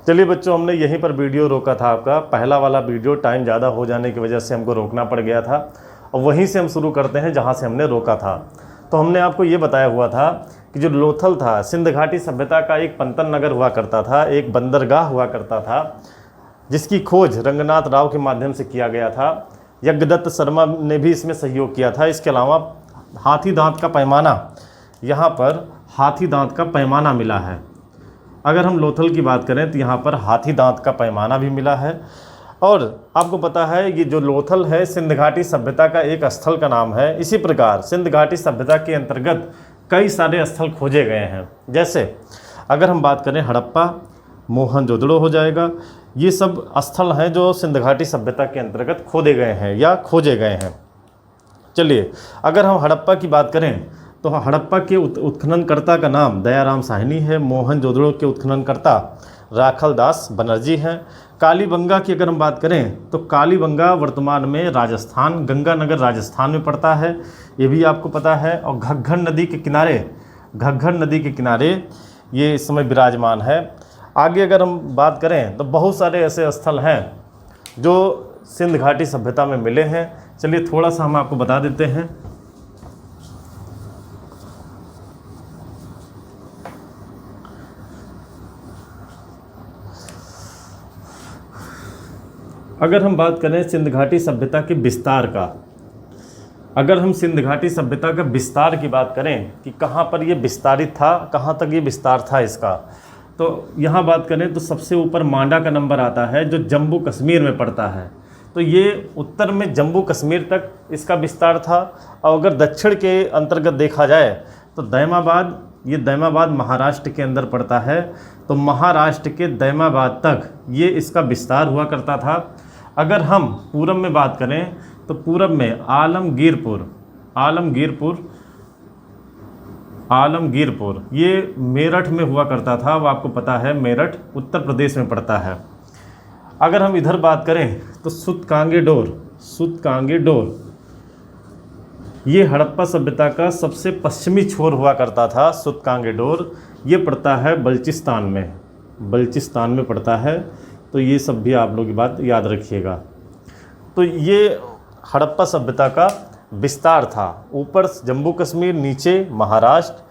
चलिए बच्चों, हमने यहीं पर वीडियो रोका था। आपका पहला वाला वीडियो टाइम ज़्यादा हो जाने की वजह से हमको रोकना पड़ गया था और वहीं से हम शुरू करते हैं जहाँ से हमने रोका था। तो हमने आपको ये बताया हुआ था कि जो लोथल था, सिंध घाटी सभ्यता का एक पंतन नगर हुआ करता था, एक बंदरगाह हुआ करता था, जिसकी खोज रंगनाथ राव के माध्यम से किया गया था। यज्ञदत्त शर्मा ने भी इसमें सहयोग किया था। इसके अलावा हाथी दांत का पैमाना, यहाँ पर हाथी दांत का पैमाना मिला है। अगर हम लोथल की बात करें तो यहाँ पर हाथी दांत का पैमाना भी मिला है। और आपको पता है ये जो लोथल है सिंध घाटी सभ्यता का एक स्थल का नाम है। इसी प्रकार सिंध घाटी सभ्यता के अंतर्गत कई सारे स्थल खोजे गए हैं। जैसे अगर हम बात करें हड़प्पा, मोहनजोदड़ो हो जाएगा, ये सब स्थल हैं जो सिंध घाटी सभ्यता के अंतर्गत खोदे गए हैं या खोजे गए हैं। चलिए, अगर हम हड़प्पा की बात करें तो हड़प्पा के उत्खननकर्ता का नाम दयाराम साहनी है। मोहनजोदड़ो के उत्खननकर्ता राखल दास बनर्जी हैं। कालीबंगा की अगर हम बात करें तो कालीबंगा वर्तमान में राजस्थान, गंगानगर राजस्थान में पड़ता है, ये भी आपको पता है। और घग्गर नदी के किनारे ये इस समय विराजमान है। आगे अगर हम बात करें तो बहुत सारे ऐसे स्थल हैं जो सिंध घाटी सभ्यता में मिले हैं। चलिए थोड़ा सा हम आपको बता देते हैं। अगर हम बात करें सिंध घाटी सभ्यता के विस्तार का, अगर हम सिंध घाटी सभ्यता का विस्तार की बात करें कि कहाँ पर ये विस्तारित था, कहाँ तक ये विस्तार था इसका, तो यहाँ बात करें तो सबसे ऊपर मांडा का नंबर आता है जो जम्मू कश्मीर में पड़ता है। तो ये उत्तर में जम्मू कश्मीर तक इसका विस्तार था। और अगर दक्षिण के अंतर्गत देखा जाए तो दैमाबाद, ये दैमाबाद महाराष्ट्र के अंदर पड़ता है। तो महाराष्ट्र के दैमाबाद तक ये इसका विस्तार हुआ करता था। अगर हम पूरब में बात करें तो पूरब में आलमगीरपुर ये मेरठ में हुआ करता था। वो आपको पता है, मेरठ उत्तर प्रदेश में पड़ता है। अगर हम इधर बात करें तो सुतकांगे डोर ये हड़प्पा सभ्यता का सबसे पश्चिमी छोर हुआ करता था। सुतकांगे डोर ये पड़ता है बल्चिस्तान में पड़ता है। तो ये सब भी आप लोग की बात याद रखिएगा। तो ये हड़प्पा सभ्यता का विस्तार था। ऊपर जम्मू कश्मीर, नीचे महाराष्ट्र।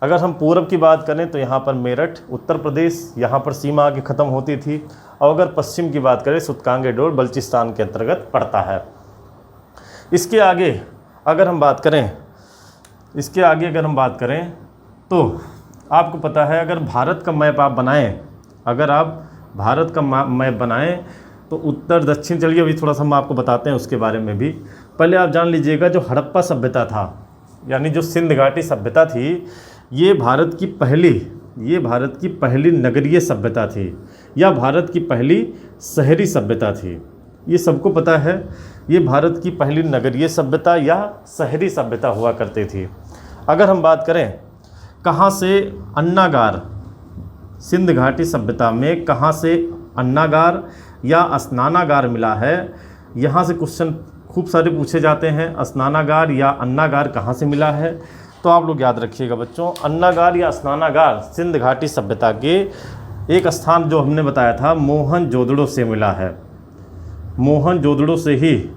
अगर हम पूरब की बात करें तो यहाँ पर मेरठ उत्तर प्रदेश, यहाँ पर सीमा आगे ख़त्म होती थी। और अगर पश्चिम की बात करें सुतकांगे डोर बल्चिस्तान के अंतर्गत पड़ता है। इसके आगे अगर हम बात करें तो आपको पता है, अगर भारत का मैप आप बनाएं, तो उत्तर दक्षिण, चलिए अभी थोड़ा सा हम आपको बताते हैं उसके बारे में भी। पहले आप जान लीजिएगा, जो हड़प्पा सभ्यता था यानी जो सिंध घाटी सभ्यता थी, ये भारत की पहली नगरीय सभ्यता थी या भारत की पहली शहरी सभ्यता थी। ये सबको पता है, ये भारत की पहली नगरीय सभ्यता या शहरी सभ्यता हुआ करती थी। अगर हम बात करें कहाँ से अन्नागार, सिंध घाटी सभ्यता में कहाँ से अन्नागार या स्नानागार मिला है, यहाँ से क्वेश्चन खूब सारे पूछे जाते हैं। स्नानागार या अन्नागार कहाँ से मिला है, तो आप लोग याद रखिएगा बच्चों, अन्नागार या स्नानागार सिंध घाटी सभ्यता के एक स्थान जो हमने बताया था मोहनजोदड़ो से मिला है। मोहनजोदड़ो से ही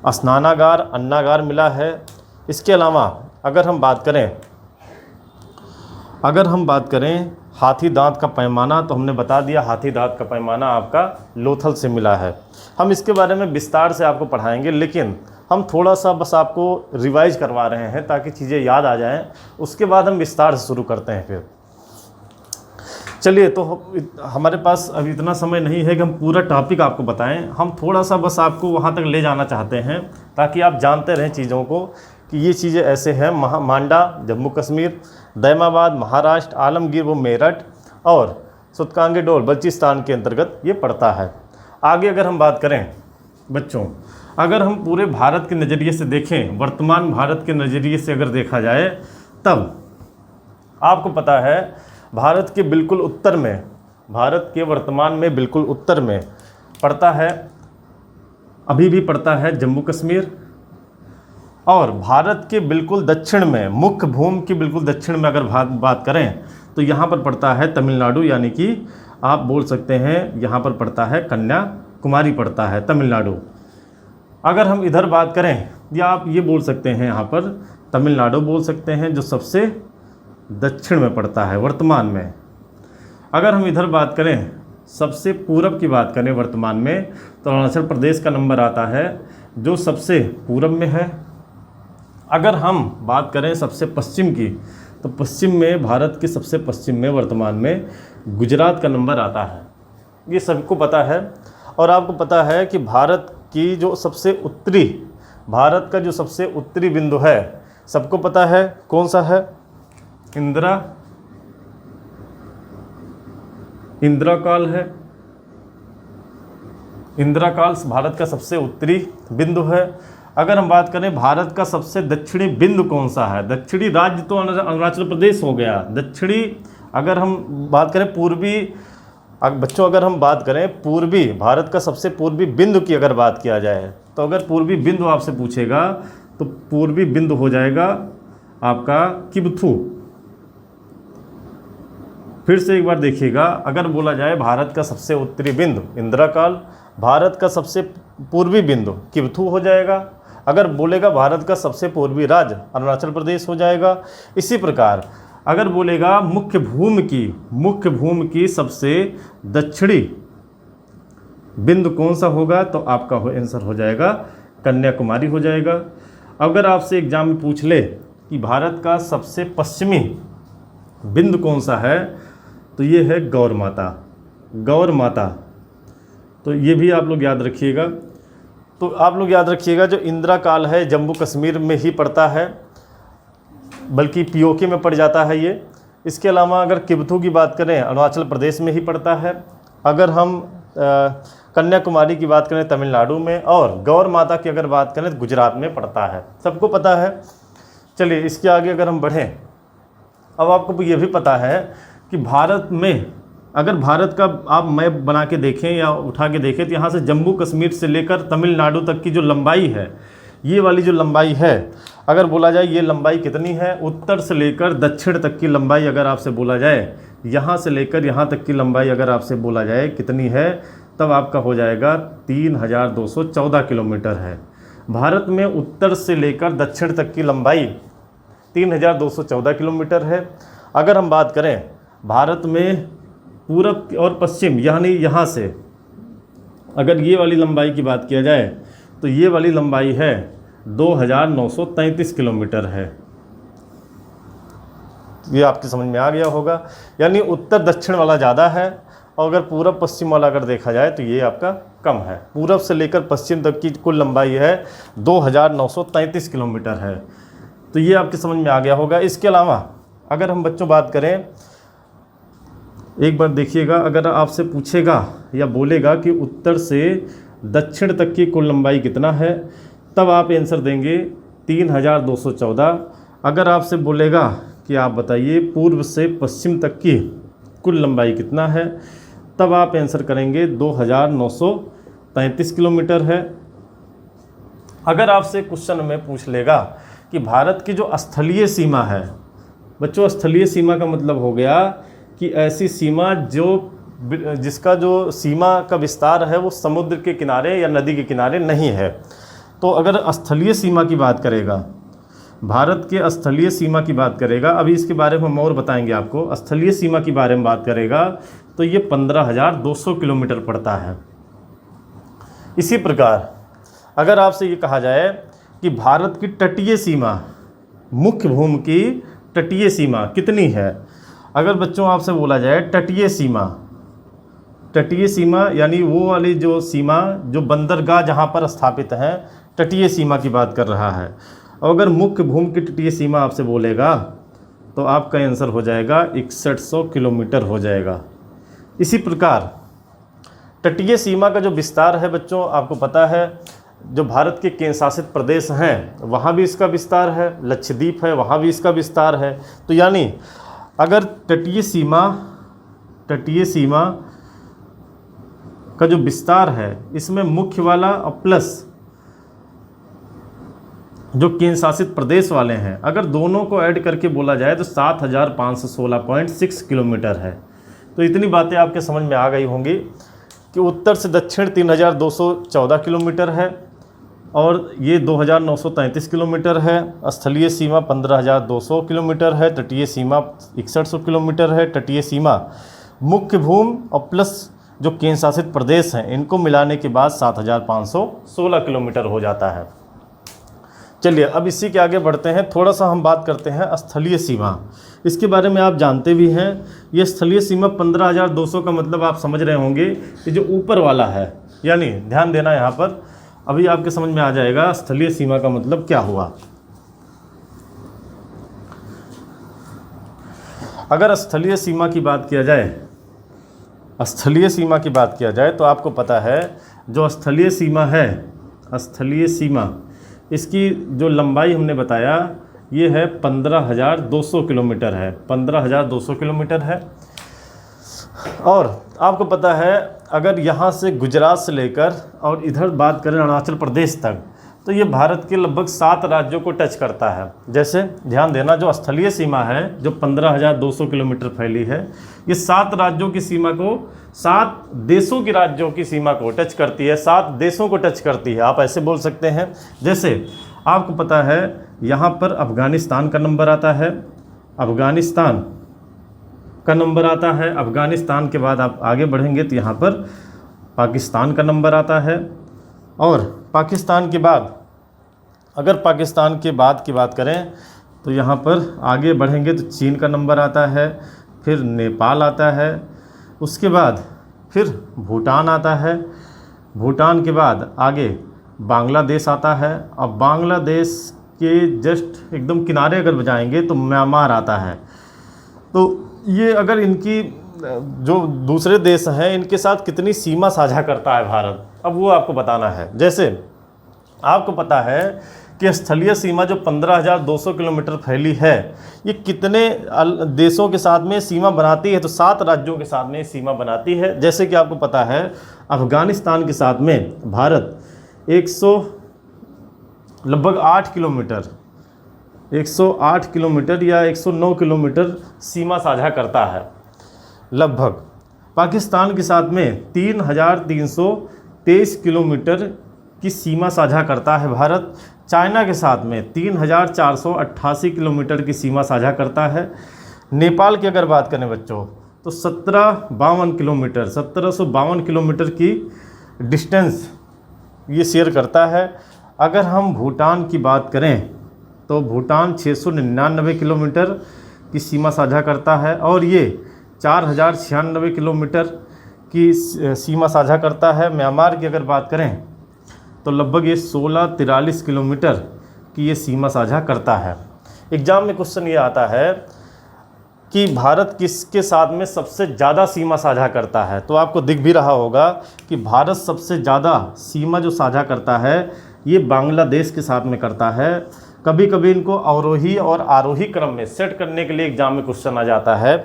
स्नानागार, अन्नागार मिला है। इसके अलावा अगर हम बात करें हाथी दांत का पैमाना, तो हमने बता दिया हाथी दांत का पैमाना आपका लोथल से मिला है। हम इसके बारे में विस्तार से आपको पढ़ाएंगे, लेकिन हम थोड़ा सा बस आपको रिवाइज करवा रहे हैं ताकि चीज़ें याद आ जाएं। उसके बाद हम विस्तार से शुरू करते हैं। फिर चलिए, तो हमारे पास अभी इतना समय नहीं है कि हम पूरा टॉपिक आपको बताएं। हम थोड़ा सा बस आपको वहाँ तक ले जाना चाहते हैं ताकि आप जानते रहें चीज़ों को कि ये चीज़ें ऐसे हैं। मांडा जम्मू कश्मीर, दैमाबाद महाराष्ट्र, आलमगीर वो मेरठ और सुतकांगे डोर बल्चिस्तान के अंतर्गत ये पड़ता है। आगे अगर हम बात करें बच्चों, अगर हम पूरे भारत के नज़रिए से देखें, वर्तमान भारत के नज़रिए से अगर देखा जाए, तब आपको पता है भारत के बिल्कुल उत्तर में, भारत के वर्तमान में बिल्कुल उत्तर में पड़ता है, अभी भी पड़ता है जम्मू कश्मीर। और भारत के बिल्कुल दक्षिण में, मुख्य भूमि के बिल्कुल दक्षिण में अगर बात करें तो तो यहाँ पर पड़ता है तमिलनाडु, यानी कि आप बोल सकते हैं यहाँ पर पड़ता है कन्याकुमारी पड़ता है तमिलनाडु। अगर हम इधर बात करें, या आप ये बोल सकते हैं यहाँ पर तमिलनाडु बोल सकते हैं, जो सबसे दक्षिण में पड़ता है वर्तमान में। अगर हम इधर बात करें, सबसे पूरब की बात करें वर्तमान में, तो अरुणाचल प्रदेश का नंबर आता है जो सबसे पूरब में है। अगर हम बात करें सबसे पश्चिम की, तो पश्चिम में, भारत के सबसे पश्चिम में वर्तमान में गुजरात का नंबर आता है। ये सबको पता है। और आपको पता है कि भारत का जो सबसे उत्तरी बिंदु है, सबको पता है कौन सा है? इंदिराकाल है। इंदिराकाल भारत का सबसे उत्तरी बिंदु है। अगर हम बात करें भारत का सबसे दक्षिणी बिंदु कौन सा है? दक्षिणी राज्य तो अरुणाचल प्रदेश हो गया। दक्षिणी, अगर हम बात करें पूर्वी, बच्चों अगर हम बात करें पूर्वी, भारत का सबसे पूर्वी बिंदु की अगर बात किया जाए, तो अगर पूर्वी बिंदु आपसे पूछेगा तो पूर्वी बिंदु हो जाएगा आपका किबथू। फिर से एक बार देखिएगा, अगर बोला जाए भारत का सबसे उत्तरी बिंदु इंदिराकाल, भारत का सबसे पूर्वी बिंदु किबथू हो जाएगा। अगर बोलेगा भारत का सबसे पूर्वी राज्य अरुणाचल प्रदेश हो जाएगा। इसी प्रकार अगर बोलेगा मुख्य भूमि की सबसे दक्षिणी बिंदु कौन सा होगा, तो आपका आंसर हो जाएगा कन्याकुमारी हो जाएगा। अगर आपसे एग्जाम में पूछ ले कि भारत का सबसे पश्चिमी बिंदु कौन सा है, तो ये है गौर माता। तो ये भी आप लोग याद रखिएगा। तो आप लोग याद रखिएगा, जो इंदिरा काल है जम्मू कश्मीर में ही पड़ता है, बल्कि पीओके में पड़ जाता है ये। इसके अलावा अगर किबथू की बात करें, अरुणाचल प्रदेश में ही पड़ता है। अगर हम कन्याकुमारी की बात करें तमिलनाडु में, और गौर माता की अगर बात करें तो गुजरात में पड़ता है। सबको पता है। चलिए इसके आगे अगर हम बढ़ें, अब आपको ये भी पता है कि भारत में, अगर भारत का आप मैप बना के देखें या उठा के देखें, तो यहाँ से जम्मू कश्मीर से लेकर तमिलनाडु तक की जो लंबाई है, ये वाली जो लंबाई है, अगर बोला जाए ये लंबाई कितनी है, उत्तर से लेकर दक्षिण तक की लंबाई अगर आपसे बोला जाए, यहाँ से लेकर यहाँ तक की लंबाई अगर आपसे बोला जाए कितनी है, तब आपका हो जाएगा 3214 किलोमीटर है। भारत में उत्तर से लेकर दक्षिण तक की लंबाई 3214 किलोमीटर है। अगर हम बात करें भारत में पूरब और पश्चिम, यानी यहाँ से अगर ये वाली लंबाई की बात किया जाए, तो ये वाली लंबाई है 2933 किलोमीटर है। ये आपकी समझ में आ गया होगा। यानी उत्तर दक्षिण वाला ज़्यादा है, और अगर पूरब पश्चिम वाला अगर देखा जाए तो ये आपका कम है। पूरब से लेकर पश्चिम तक की कुल लंबाई है 2933 किलोमीटर है। तो ये आपकी समझ में आ गया होगा। इसके अलावा अगर हम बच्चों बात करें, एक बार देखिएगा, अगर आपसे पूछेगा या बोलेगा कि उत्तर से दक्षिण तक की कुल लंबाई कितना है, तब आप आंसर देंगे 3214। अगर आपसे बोलेगा कि आप बताइए पूर्व से पश्चिम तक की कुल लंबाई कितना है, तब आप आंसर करेंगे 2933 किलोमीटर है। अगर आपसे क्वेश्चन में पूछ लेगा कि भारत की जो स्थलीय सीमा है, बच्चों स्थलीय सीमा का मतलब हो गया कि ऐसी सीमा जिसका जो सीमा का विस्तार है वो समुद्र के किनारे या नदी के किनारे नहीं है। तो अगर स्थलीय सीमा की बात करेगा, भारत के स्थलीय सीमा की बात करेगा, अभी इसके बारे में हम और बताएंगे आपको, स्थलीय सीमा के बारे में बात करेगा तो ये 15,200 किलोमीटर पड़ता है। इसी प्रकार अगर आपसे ये कहा जाए कि भारत की तटीय सीमा, मुख्य भूमि की तटीय सीमा कितनी है, अगर बच्चों आपसे बोला जाए तटीय सीमा यानी वो वाली जो सीमा जो बंदरगाह जहाँ पर स्थापित हैं, तटीय सीमा की बात कर रहा है। और अगर मुख्य भूमि की तटीय सीमा आपसे बोलेगा तो आपका आंसर हो जाएगा 6100 किलोमीटर हो जाएगा। इसी प्रकार तटीय सीमा का जो विस्तार है बच्चों, आपको पता है जो भारत के केंद्र शासित प्रदेश हैं वहाँ भी इसका विस्तार है, लक्षद्वीप है वहाँ भी इसका विस्तार है। तो यानी अगर तटीय सीमा का जो विस्तार है, इसमें मुख्य वाला और प्लस जो केंद्र शासित प्रदेश वाले हैं, अगर दोनों को ऐड करके बोला जाए तो 7516.6 किलोमीटर है। तो इतनी बातें आपके समझ में आ गई होंगी कि उत्तर से दक्षिण 3214 किलोमीटर है और ये 2933 किलोमीटर है। स्थलीय सीमा 15200 किलोमीटर है। तटीय सीमा 6100 किलोमीटर है। तटीय सीमा मुख्य भूमि और प्लस जो केंद्र शासित प्रदेश हैं इनको मिलाने के बाद 7516 किलोमीटर हो जाता है। चलिए अब इसी के आगे बढ़ते हैं, थोड़ा सा हम बात करते हैं स्थलीय सीमा। इसके बारे में आप जानते भी हैं, ये स्थलीय सीमा 15200 का मतलब आप समझ रहे होंगे कि जो ऊपर वाला है, यानी ध्यान देना यहाँ पर, अभी आपके समझ में आ जाएगा स्थलीय सीमा का मतलब क्या हुआ। अगर स्थलीय सीमा की बात किया जाए, स्थलीय सीमा की बात किया जाए तो आपको पता है जो स्थलीय सीमा है, स्थलीय सीमा इसकी जो लंबाई हमने बताया ये है 15200 किलोमीटर है, 15200 किलोमीटर है। और आपको पता है अगर यहाँ से गुजरात से लेकर और इधर बात करें अरुणाचल प्रदेश तक, तो ये भारत के लगभग 7 राज्यों को टच करता है। जैसे ध्यान देना, जो स्थलीय सीमा है जो 15200 किलोमीटर फैली है, ये 7 राज्यों की सीमा को, 7 देशों की राज्यों की सीमा को टच करती है, 7 देशों को टच करती है, आप ऐसे बोल सकते हैं। जैसे आपको पता है यहाँ पर अफ़गानिस्तान का नंबर आता है, अफ़गानिस्तान का नंबर आता है। अफ़गानिस्तान के बाद आप आगे बढ़ेंगे तो यहाँ पर पाकिस्तान का नंबर आता है। और पाकिस्तान के बाद, अगर पाकिस्तान के बाद की बात करें तो यहाँ पर आगे बढ़ेंगे तो चीन का नंबर आता है, फिर नेपाल आता है, उसके बाद फिर भूटान आता है, भूटान के बाद आगे बांग्लादेश आता है। अब बांग्लादेश के जस्ट एकदम किनारे अगर जाएंगे तो म्यांमार आता है। तो ये अगर इनकी जो दूसरे देश हैं इनके साथ कितनी सीमा साझा करता है भारत, अब वो आपको बताना है। जैसे आपको पता है कि स्थलीय सीमा जो 15200 किलोमीटर फैली है, ये कितने देशों के साथ में सीमा बनाती है, तो 7 राज्यों के साथ में सीमा बनाती है। जैसे कि आपको पता है अफ़गानिस्तान के साथ में भारत 100 लगभग 8 किलोमीटर, 108 किलोमीटर या 109 किलोमीटर सीमा साझा करता है लगभग। पाकिस्तान के साथ में 3323 किलोमीटर की सीमा साझा करता है भारत। चाइना के साथ में 3488 किलोमीटर की सीमा साझा करता है। नेपाल की अगर बात करें बच्चों तो 1752 किलोमीटर, 1752 किलोमीटर की डिस्टेंस ये शेयर करता है। अगर हम भूटान की बात करें तो भूटान 699 किलोमीटर की सीमा साझा करता है और ये 4096 किलोमीटर की सीमा साझा करता है। म्यांमार की अगर बात करें तो लगभग ये 1643 किलोमीटर की ये सीमा साझा करता है। एग्ज़ाम में क्वेश्चन ये आता है कि भारत किसके साथ में सबसे ज़्यादा सीमा साझा करता है, तो आपको दिख भी रहा होगा कि भारत सबसे ज़्यादा सीमा जो साझा करता है ये बांग्लादेश के साथ में करता है। कभी कभी इनको अवरोही और आरोही क्रम में सेट करने के लिए एग्जाम में क्वेश्चन आ जाता है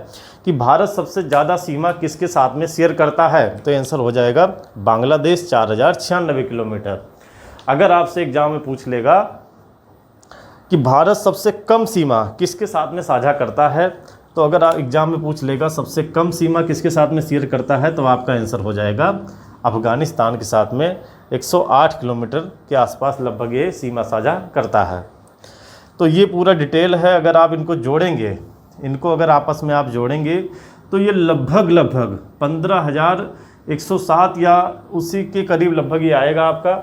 कि भारत सबसे ज़्यादा सीमा किसके साथ में शेयर करता है, तो आंसर हो जाएगा बांग्लादेश 4096 किलोमीटर। अगर आपसे एग्जाम में पूछ लेगा कि भारत सबसे कम सीमा किसके साथ में साझा करता है, तो अगर आप एग्जाम में पूछ लेगा सबसे कम सीमा किसके साथ में शेयर करता है, तो आपका आंसर हो जाएगा अफ़गानिस्तान के साथ में 108 किलोमीटर के आसपास लगभग ये सीमा साझा करता है। तो ये पूरा डिटेल है। अगर आप इनको जोड़ेंगे, इनको अगर आपस में आप जोड़ेंगे तो ये लगभग 15107 या उसी के करीब लगभग ये आएगा आपका।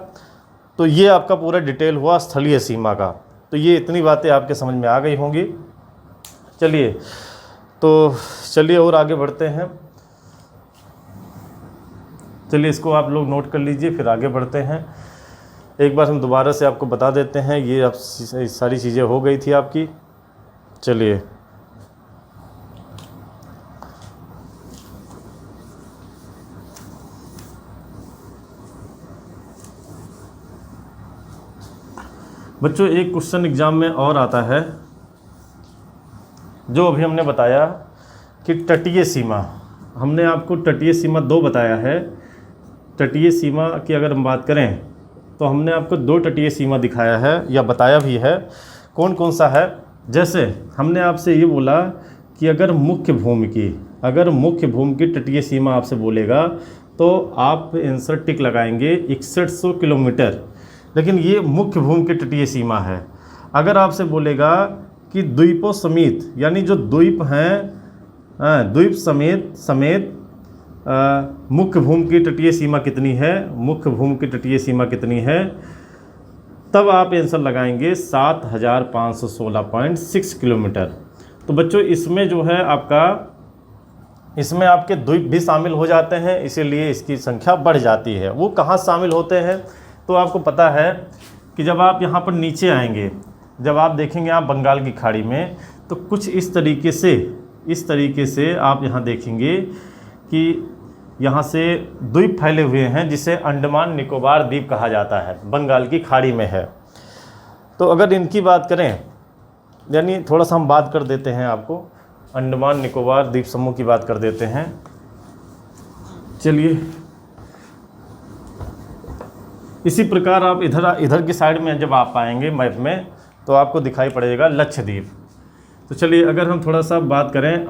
तो ये आपका पूरा डिटेल हुआ स्थलीय सीमा का। तो ये इतनी बातें आपके समझ में आ गई होंगी। चलिए और आगे बढ़ते हैं। चलिए इसको आप लोग नोट कर लीजिए, फिर आगे बढ़ते हैं। एक बार हम दोबारा से आपको बता देते हैं, ये अब सारी चीज़ें हो गई थी आपकी। चलिए बच्चों, एक क्वेश्चन एग्जाम में और आता है जो अभी हमने बताया कि तटीय सीमा, हमने आपको तटीय सीमा 2 बताया है। तटीय सीमा की अगर हम बात करें तो हमने आपको 2 तटीय सीमा दिखाया है या बताया भी है, कौन कौन सा है। जैसे हमने आपसे ये बोला कि अगर मुख्य भूमि की तटीय सीमा आपसे बोलेगा तो आप आंसर टिक लगाएंगे 6100 किलोमीटर, लेकिन ये मुख्य भूमि की तटीय सीमा है। अगर आपसे बोलेगा कि द्वीपों समेत, यानी जो द्वीप हैं, द्वीप समेत मुख्य भूमि की तटीय सीमा कितनी है, मुख्य भूमि की तटीय सीमा कितनी है, तब आप आंसर लगाएंगे 7516.6 किलोमीटर। तो बच्चों इसमें जो है इसमें आपके द्वीप भी शामिल हो जाते हैं, इसीलिए इसकी संख्या बढ़ जाती है। वो कहाँ शामिल होते हैं तो आपको पता है कि जब आप यहाँ पर नीचे आएंगे, जब आप देखेंगे आप बंगाल की खाड़ी में, तो कुछ इस तरीके से आप यहाँ देखेंगे कि यहाँ से द्वीप फैले हुए हैं जिसे अंडमान निकोबार द्वीप कहा जाता है, बंगाल की खाड़ी में है। तो अगर इनकी बात करें, यानी थोड़ा सा हम बात कर देते हैं, आपको अंडमान निकोबार द्वीप समूह की बात कर देते हैं। चलिए, इसी प्रकार आप इधर की साइड में जब आप आएंगे मैप में तो आपको दिखाई पड़ेगा लक्षद्वीप। तो चलिए अगर हम थोड़ा सा बात करें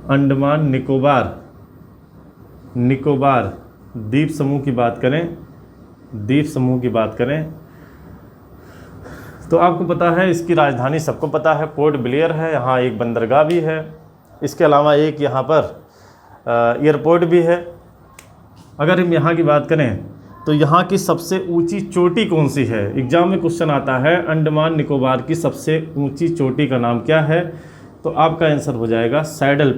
अंडमान निकोबार द्वीप समूह की बात करें, तो आपको पता है इसकी राजधानी सबको पता है, पोर्ट ब्लेयर है। यहाँ एक बंदरगाह भी है, इसके अलावा एक यहाँ पर एयरपोर्ट भी है। अगर हम यहाँ की बात करें तो यहाँ की सबसे ऊंची चोटी कौन सी है, एग्जाम में क्वेश्चन आता है अंडमान निकोबार की सबसे ऊंची चोटी का नाम क्या है, तो आपका आंसर हो जाएगा सैडल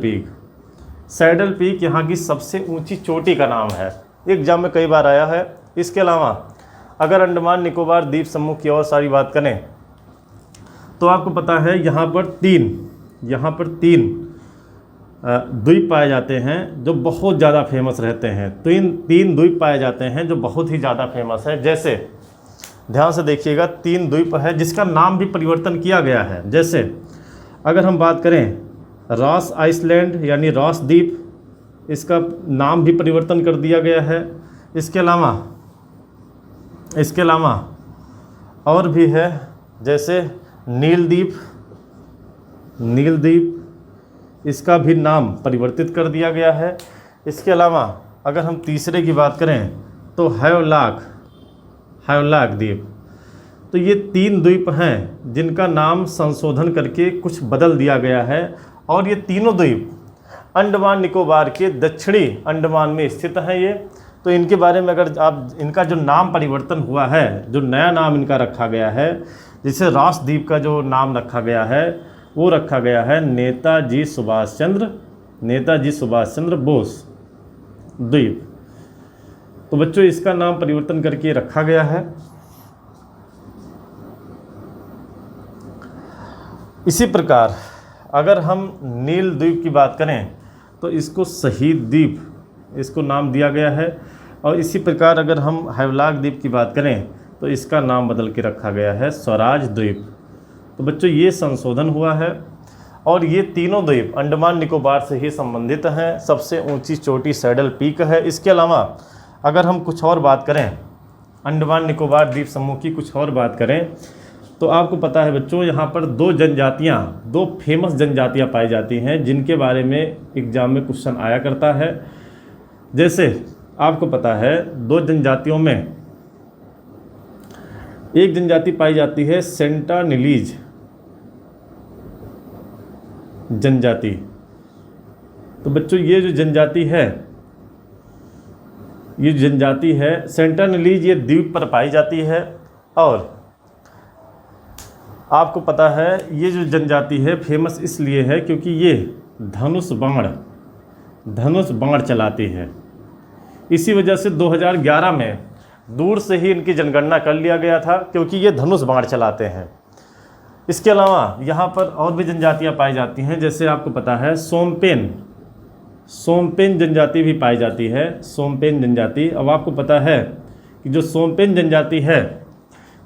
पीक यहाँ की सबसे ऊंची चोटी का नाम है, एग्जाम में कई बार आया है। इसके अलावा अगर अंडमान निकोबार द्वीप समूह की और सारी बात करें तो आपको पता है यहाँ पर तीन द्वीप पाए जाते हैं जो बहुत ज़्यादा फेमस रहते हैं। तीन द्वीप पाए जाते हैं जो बहुत ही ज़्यादा फेमस है। जैसे ध्यान से देखिएगा, 3 द्वीप है जिसका नाम भी परिवर्तन किया गया है। जैसे अगर हम बात करें रॉस आइसलैंड यानी रॉस द्वीप, इसका नाम भी परिवर्तन कर दिया गया है। इसके अलावा और भी है, जैसे नील द्वीप, इसका भी नाम परिवर्तित कर दिया गया है। इसके अलावा अगर हम तीसरे की बात करें तो हैवलॉक द्वीप। तो ये 3 द्वीप हैं जिनका नाम संशोधन करके कुछ बदल दिया गया है, और ये तीनों द्वीप अंडमान निकोबार के दक्षिणी अंडमान में स्थित हैं ये। तो इनके बारे में अगर आप, इनका जो नाम परिवर्तन हुआ है, जो नया नाम इनका रखा गया है, जिसे रॉस द्वीप का जो नाम रखा गया है वो रखा गया है नेताजी सुभाष चंद्र बोस द्वीप। तो बच्चों इसका नाम परिवर्तन करके रखा गया है। इसी प्रकार अगर हम नील द्वीप की बात करें तो इसको शहीद द्वीप इसको नाम दिया गया है, और इसी प्रकार अगर हम हैवलॉक द्वीप की बात करें तो इसका नाम बदल के रखा गया है स्वराज द्वीप। तो बच्चों ये संशोधन हुआ है, और ये तीनों द्वीप अंडमान निकोबार से ही संबंधित हैं। सबसे ऊंची चोटी सैडल पीक है। इसके अलावा अगर हम कुछ और बात करें, अंडमान निकोबार द्वीप समूह की कुछ और बात करें, तो आपको पता है बच्चों यहाँ पर 2 फेमस जनजातियाँ पाई जाती हैं जिनके बारे में एग्जाम में क्वेश्चन आया करता है। जैसे आपको पता है 2 जनजातियों में एक जनजाति पाई जाती है सेंटानीलीज जनजाति। तो बच्चों ये जो जनजाति है सेंटानीलीज, ये द्वीप पर पाई जाती है। और आपको पता है ये जो जनजाति है फेमस इसलिए है क्योंकि ये धनुष बाण चलाती है। इसी वजह से 2011 में दूर से ही इनकी जनगणना कर लिया गया था, क्योंकि ये धनुष बाण चलाते हैं। इसके अलावा यहाँ पर और भी जनजातियाँ पाई जाती हैं। जैसे आपको पता है सोमपेन जनजाति भी पाई जाती है, सोमपेन जनजाति। अब आपको पता है कि जो सोमपेन जनजाति है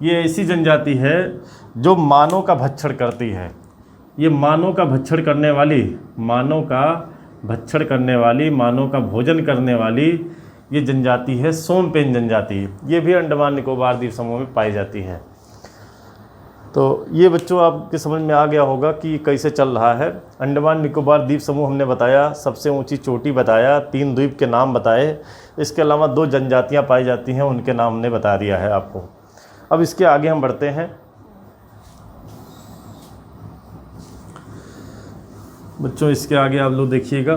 ये ऐसी जनजाति है जो मानव का भक्षण करती है। ये मानव का भक्षण करने वाली, मानव का भोजन करने वाली ये जनजाति है सोमपेन जनजाति, ये भी अंडमान निकोबार द्वीप समूह में पाई जाती है। तो ये बच्चों आपके समझ में आ गया होगा कि कैसे चल रहा है। अंडमान निकोबार द्वीप समूह हमने बताया, सबसे ऊंची चोटी बताया, 3 द्वीप के नाम बताए, इसके अलावा 2 जनजातियां पाई जाती हैं, उनके नाम हमने बता दिया है आपको। अब इसके आगे हम बढ़ते हैं। बच्चों इसके आगे आप लोग देखिएगा,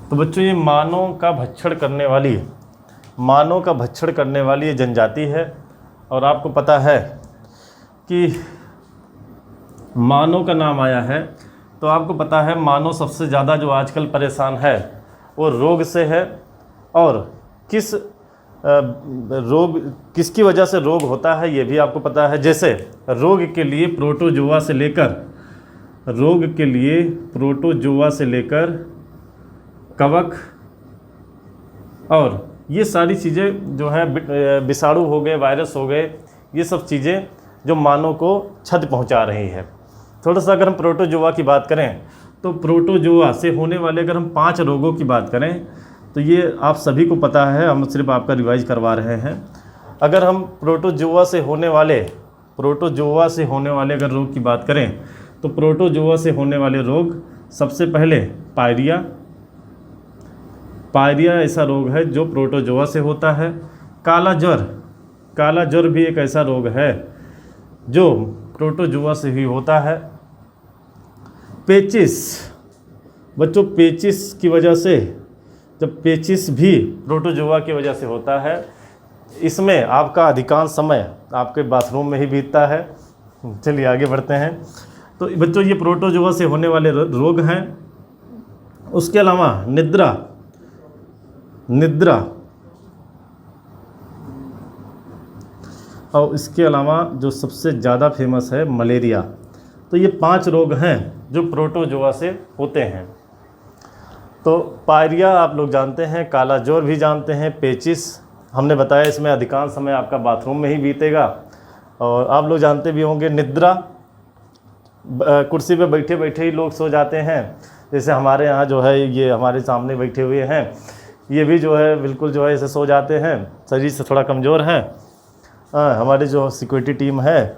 तो बच्चों ये मानव का भक्षण करने वाली ये जनजाति है। और आपको पता है कि मानव का नाम आया है, तो आपको पता है मानव सबसे ज़्यादा जो आजकल परेशान है वो रोग से है। और किसकी वजह से रोग होता है ये भी आपको पता है। जैसे रोग के लिए प्रोटोजोआ से लेकर कवक और ये सारी चीज़ें जो है विषाणु हो गए, वायरस हो गए, ये सब चीज़ें जो मानव को क्षति पहुंचा रही है। थोड़ा सा अगर हम प्रोटोजोआ की बात करें तो प्रोटोजोआ से होने वाले अगर हम 5 रोगों की बात करें तो ये आप सभी को पता है, हम सिर्फ आपका रिवाइज करवा रहे हैं। अगर हम प्रोटोजोआ से होने वाले अगर रोग की बात करें तो प्रोटोजोआ से होने वाले रोग सबसे पहले पायरिया ऐसा रोग है जो प्रोटोजोआ से होता है। काला ज्वर भी एक ऐसा रोग है जो प्रोटोजोआ से ही होता है। पेचिस बच्चों, पेचिस की वजह से, जब पेचिस भी प्रोटोजोआ की वजह से होता है, इसमें आपका अधिकांश समय आपके बाथरूम में ही बीतता है। चलिए आगे बढ़ते हैं। तो बच्चों ये प्रोटोजोआ से होने वाले रोग हैं। उसके अलावा निद्रा और इसके अलावा जो सबसे ज़्यादा फेमस है मलेरिया। तो ये 5 रोग हैं जो प्रोटोजोआ से होते हैं। तो पायरिया आप लोग जानते हैं, काला ज्वर भी जानते हैं, पेचिस हमने बताया इसमें अधिकांश समय आपका बाथरूम में ही बीतेगा। और आप लोग जानते भी होंगे निद्रा, कुर्सी पे बैठे बैठे ही लोग सो जाते हैं। जैसे हमारे यहाँ जो है ये हमारे सामने बैठे हुए हैं, ये भी जो है बिल्कुल जो है ऐसे सो जाते हैं, शरीर से थोड़ा कमज़ोर हैं। हमारी जो सिक्योरिटी टीम है,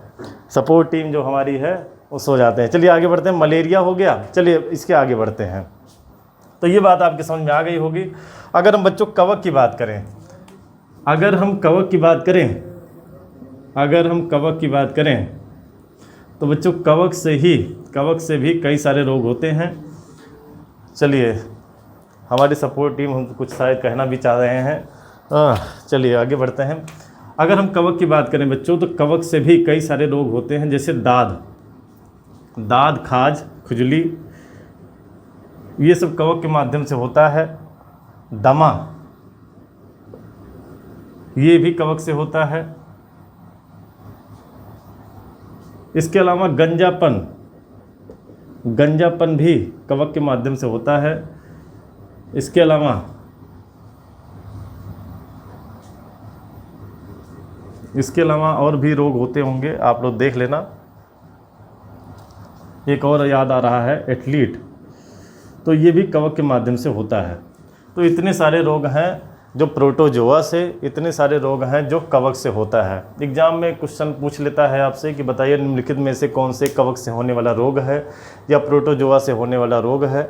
सपोर्ट टीम जो हमारी है, वो सो जाते हैं। चलिए आगे बढ़ते हैं। मलेरिया हो गया, चलिए इसके आगे बढ़ते हैं। तो ये बात आपके समझ में आ गई होगी। अगर हम बच्चों कवक की बात करें, अगर हम कवक की बात करें तो बच्चों कवक से भी कई सारे रोग होते हैं। चलिए हमारी सपोर्ट टीम हम कुछ शायद कहना भी चाह रहे हैं। चलिए आगे बढ़ते हैं। अगर हम कवक की बात करें बच्चों तो कवक से भी कई सारे रोग होते हैं, जैसे दाद, खाज, खुजली, ये सब कवक के माध्यम से होता है। दमा, ये भी कवक से होता है। इसके अलावा गंजापन भी कवक के माध्यम से होता है। इसके अलावा और भी रोग होते होंगे, आप लोग देख लेना। एक और याद आ रहा है, एथलीट, तो ये भी कवक के माध्यम से होता है। तो इतने सारे रोग हैं जो प्रोटोजोआ से, इतने सारे रोग हैं जो कवक से होता है। एग्जाम में क्वेश्चन पूछ लेता है आपसे कि बताइए निम्नलिखित में से कौन से कवक से होने वाला रोग है या प्रोटोजोआ से होने वाला रोग है।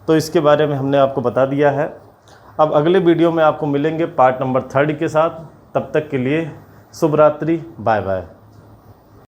तो इसके बारे में हमने आपको बता दिया है। अब अगले वीडियो में आपको मिलेंगे पार्ट नंबर 3 के साथ। तब तक के लिए शुभ रात्रि, बाय बाय।